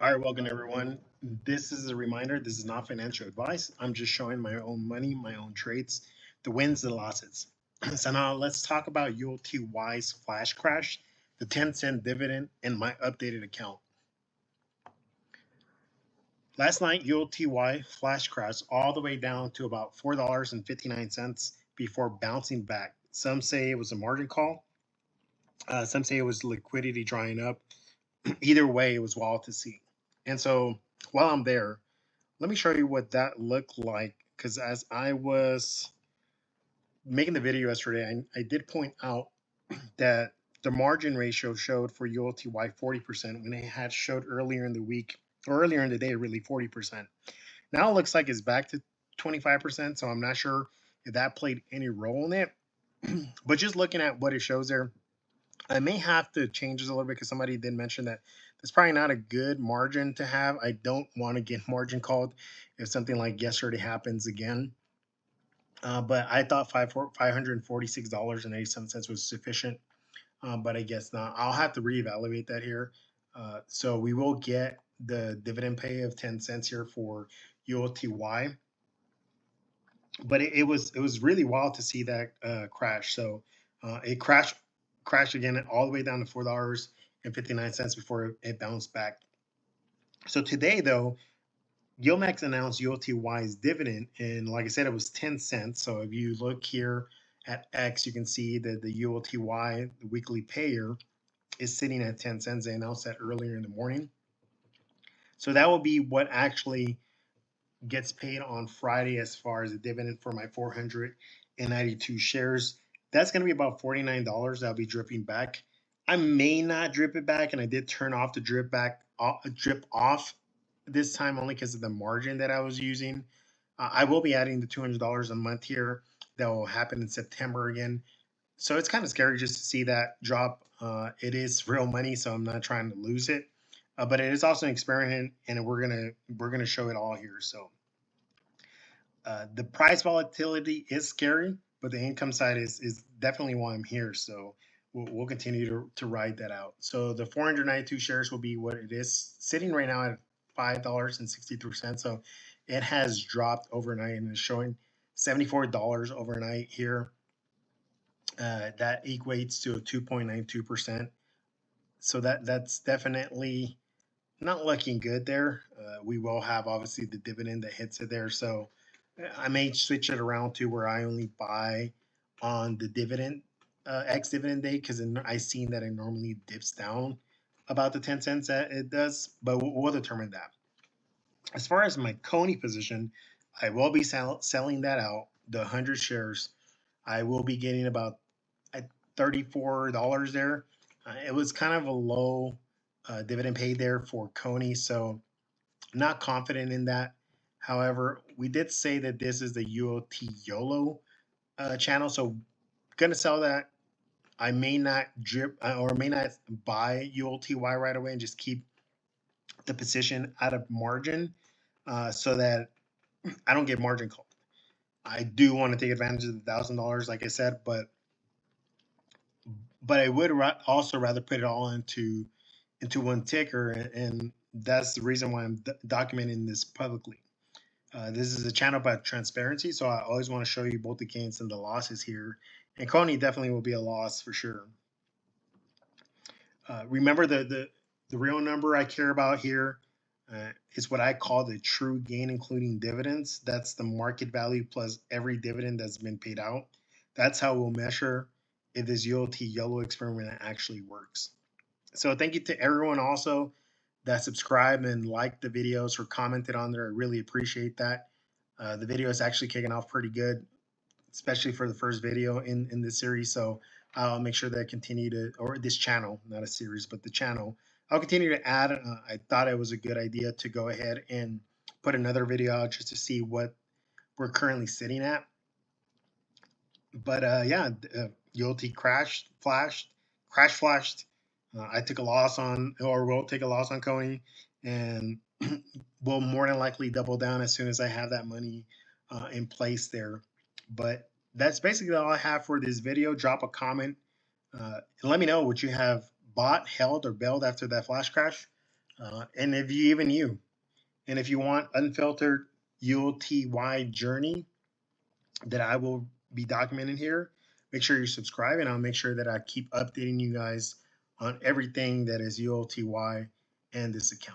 All right, welcome everyone. This is a reminder. This is not financial advice. I'm just showing my own money, my own trades, the wins, the losses. So now let's talk about ULTY's flash crash, the 10-cent dividend, and my updated account. Last night, ULTY flash crashed all the way down to about $4.59 before bouncing back. Some say it was a margin call. Some say it was liquidity drying up. Either way, it was wild to see. And so while I'm there, let me show you what that looked like, because as I was making the video yesterday, I did point out that the margin ratio showed for ULTY 40% when it had showed earlier in the week or earlier in the day really 40%. Now it looks like it's back to 25%, so I'm not sure if that played any role in it. But just looking at what it shows there, I may have to change this a little bit because somebody did mention that that's probably not a good margin to have. I don't want to get margin called if something like yesterday happens again. But I thought $546.87 was sufficient, but I guess not. I'll have to reevaluate that here. So we will get the dividend pay of 10 cents here for ULTY. But it was really wild to see that crash. So it crashed again all the way down to $4.59 before it bounced back. So today, though, Gilmax announced ULTY's dividend, and like I said, it was 10 cents. So if you look here at X, you can see that the ULTY, the weekly payer, is sitting at 10 cents. They announced that earlier in the morning. So that will be what actually gets paid on Friday as far as the dividend for my 492 shares. That's going to be about $49 that'll be dripping back. I may not drip it back, and I did turn off the drip off this time only because of the margin that I was using. I will be adding the $200 a month here. That will happen in September again. So it's kind of scary just to see that drop. It is real money, so I'm not trying to lose it. But it is also an experiment, and we're gonna show it all here. So the price volatility is scary, but the income side is definitely why I'm here. So we'll continue to ride that out. So the 492 shares will be what it is, sitting right now at $5.63. So it has dropped overnight and is showing $74 overnight here. That equates to a 2.92%. So that's definitely not looking good there. We will have obviously the dividend that hits it there. So I may switch it around to where I only buy on the dividend ex dividend day, because I seen that it normally dips down about the 10 cents that it does, but we'll determine that. As far as my CONY position, I will be selling that out, the 100 shares. I will be getting about $34 there. It was kind of a low dividend paid there for CONY, so not confident in that. However, we did say that this is the ULTY YOLO channel, so gonna sell that. I may not drip or may not buy ULTY right away and just keep the position out of margin so that I don't get margin called. I do want to take advantage of the $1,000, like I said, but I would also rather put it all into one ticker, and that's the reason why I'm documenting this publicly. This is a channel about transparency, so I always want to show you both the gains and the losses here. And CONY definitely will be a loss for sure. Remember the real number I care about here is what I call the true gain, including dividends. That's the market value plus every dividend that's been paid out. That's how we'll measure if this ULTY YOLO experiment actually works. So thank you to everyone also that subscribed and liked the videos or commented on there. I really appreciate that. The video is actually kicking off pretty good, especially for the first video in this series. So I'll make sure that I continue to, or this channel, not a series, but the channel, I'll continue to add. I thought it was a good idea to go ahead and put another video out just to see what we're currently sitting at. But yeah, ULTY flashed. I took a loss on, or will take a loss on CONY, and will more than likely double down as soon as I have that money in place there. But that's basically all I have for this video. Drop a comment and let me know what you have bought, held, or bailed after that flash crash. And if you even you, and if you want unfiltered ULTY journey that I will be documenting here, make sure you subscribe, and I'll make sure that I keep updating you guys on everything that is ULTY and this account.